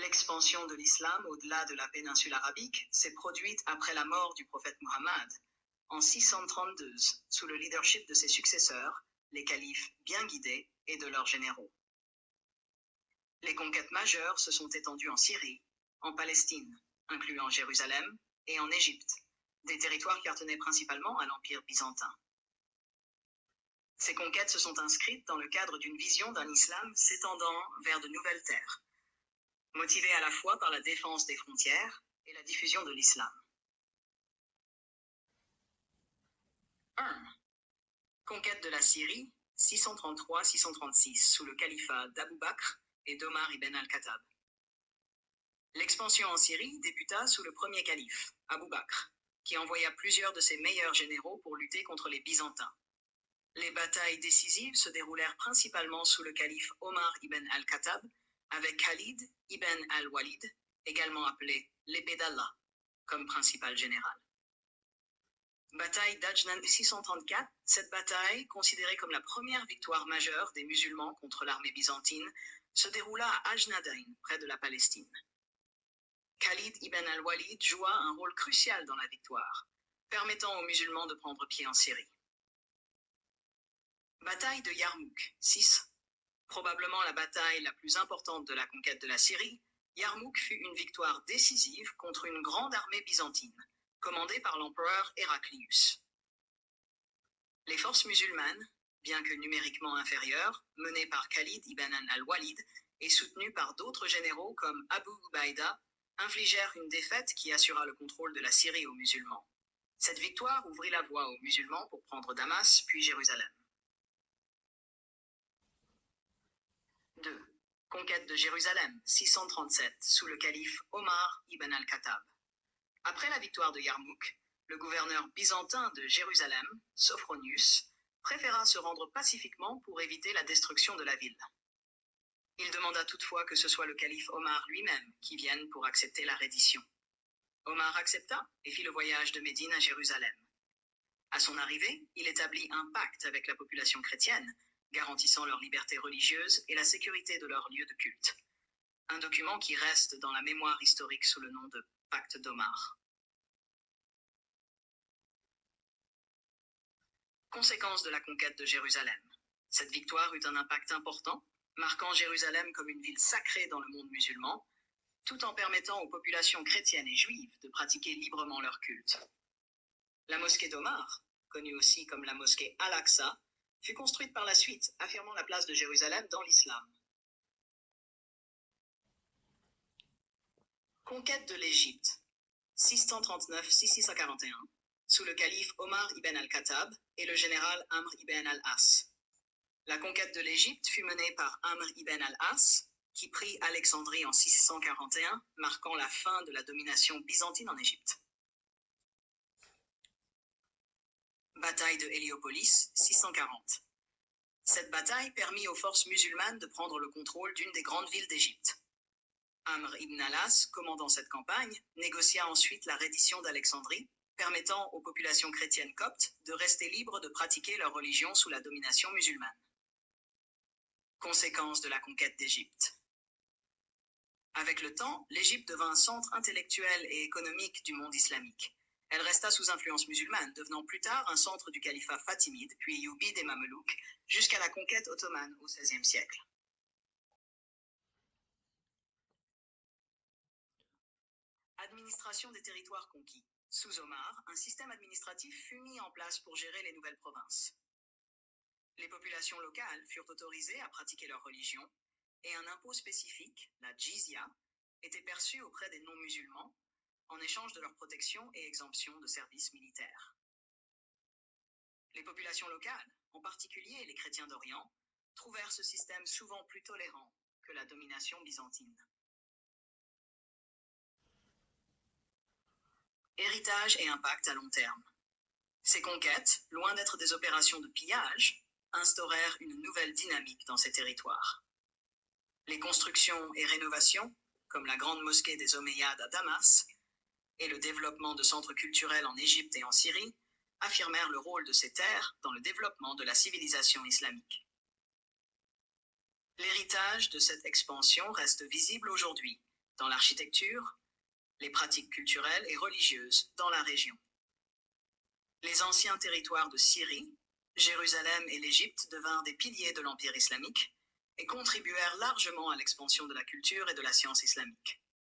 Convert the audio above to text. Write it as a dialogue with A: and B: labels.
A: L'expansion de l'islam au-delà de la péninsule arabique s'est produite après la mort du prophète Muhammad, en 632, sous le leadership de ses successeurs, les califes bien guidés et de leurs généraux. Les conquêtes majeures se sont étendues en Syrie, en Palestine, incluant Jérusalem, et en Égypte, des territoires qui appartenaient principalement à l'Empire byzantin. Ces conquêtes se sont inscrites dans le cadre d'une vision d'un islam s'étendant vers de nouvelles terres, motivée à la fois par la défense des frontières et la diffusion de l'islam. 1. Conquête de la Syrie, 633-636, sous le califat d'Abou Bakr et d'Omar ibn al-Khattab. L'expansion en Syrie débuta sous le premier calife, Abou Bakr, qui envoya plusieurs de ses meilleurs généraux pour lutter contre les Byzantins. Les batailles décisives se déroulèrent principalement sous le calife Omar ibn al-Khattab, avec Khalid ibn al-Walid, également appelé l'épée d'Allah, comme principal général. Bataille d'Ajnan 634, cette bataille, considérée comme la première victoire majeure des musulmans contre l'armée byzantine, se déroula à Ajnadain, près de la Palestine. Khalid ibn al-Walid joua un rôle crucial dans la victoire, permettant aux musulmans de prendre pied en Syrie. Bataille de Yarmouk, 6. Probablement la bataille la plus importante de la conquête de la Syrie, Yarmouk fut une victoire décisive contre une grande armée byzantine, commandée par l'empereur Héraclius. Les forces musulmanes, bien que numériquement inférieures, menées par Khalid ibn al-Walid et soutenues par d'autres généraux comme Abu Ubaïda, infligèrent une défaite qui assura le contrôle de la Syrie aux musulmans. Cette victoire ouvrit la voie aux musulmans pour prendre Damas puis Jérusalem. 2. Conquête de Jérusalem, 637, sous le calife Omar ibn al-Khattab. Après la victoire de Yarmouk, le gouverneur byzantin de Jérusalem, Sophronius, préféra se rendre pacifiquement pour éviter la destruction de la ville. Il demanda toutefois que ce soit le calife Omar lui-même qui vienne pour accepter la reddition. Omar accepta et fit le voyage de Médine à Jérusalem. À son arrivée, il établit un pacte avec la population chrétienne, garantissant leur liberté religieuse et la sécurité de leur lieu de culte. Un document qui reste dans la mémoire historique sous le nom de Pacte d'Omar. Conséquence de la conquête de Jérusalem. Cette victoire eut un impact important, marquant Jérusalem comme une ville sacrée dans le monde musulman, tout en permettant aux populations chrétiennes et juives de pratiquer librement leur culte. La mosquée d'Omar, connue aussi comme la mosquée Al-Aqsa, fut construite par la suite, affirmant la place de Jérusalem dans l'islam. Conquête de l'Égypte, 639-641, sous le calife Omar ibn al-Khattab et le général Amr ibn al-As. La conquête de l'Égypte fut menée par Amr ibn al-As, qui prit Alexandrie en 641, marquant la fin de la domination byzantine en Égypte. Bataille de Héliopolis, 640. Cette bataille permit aux forces musulmanes de prendre le contrôle d'une des grandes villes d'Égypte. Amr ibn al-As, commandant cette campagne, négocia ensuite la reddition d'Alexandrie, permettant aux populations chrétiennes coptes de rester libres de pratiquer leur religion sous la domination musulmane. Conséquence de la conquête d'Égypte. Avec le temps, l'Égypte devint un centre intellectuel et économique du monde islamique. Elle resta sous influence musulmane, devenant plus tard un centre du califat fatimide, puis Ayyubide et Mamelouk, jusqu'à la conquête ottomane au XVIe siècle. Administration des territoires conquis. Sous Omar, un système administratif fut mis en place pour gérer les nouvelles provinces. Les populations locales furent autorisées à pratiquer leur religion, et un impôt spécifique, la jizya, était perçu auprès des non-musulmans, en échange de leur protection et exemption de services militaires. Les populations locales, en particulier les chrétiens d'Orient, trouvèrent ce système souvent plus tolérant que la domination byzantine. Héritage et impact à long terme. Ces conquêtes, loin d'être des opérations de pillage, instaurèrent une nouvelle dynamique dans ces territoires. Les constructions et rénovations, comme la grande mosquée des Omeyyades à Damas, et le développement de centres culturels en Égypte et en Syrie, affirmèrent le rôle de ces terres dans le développement de la civilisation islamique. L'héritage de cette expansion reste visible aujourd'hui, dans l'architecture, les pratiques culturelles et religieuses dans la région. Les anciens territoires de Syrie, Jérusalem et l'Égypte devinrent des piliers de l'Empire islamique et contribuèrent largement à l'expansion de la culture et de la science islamique.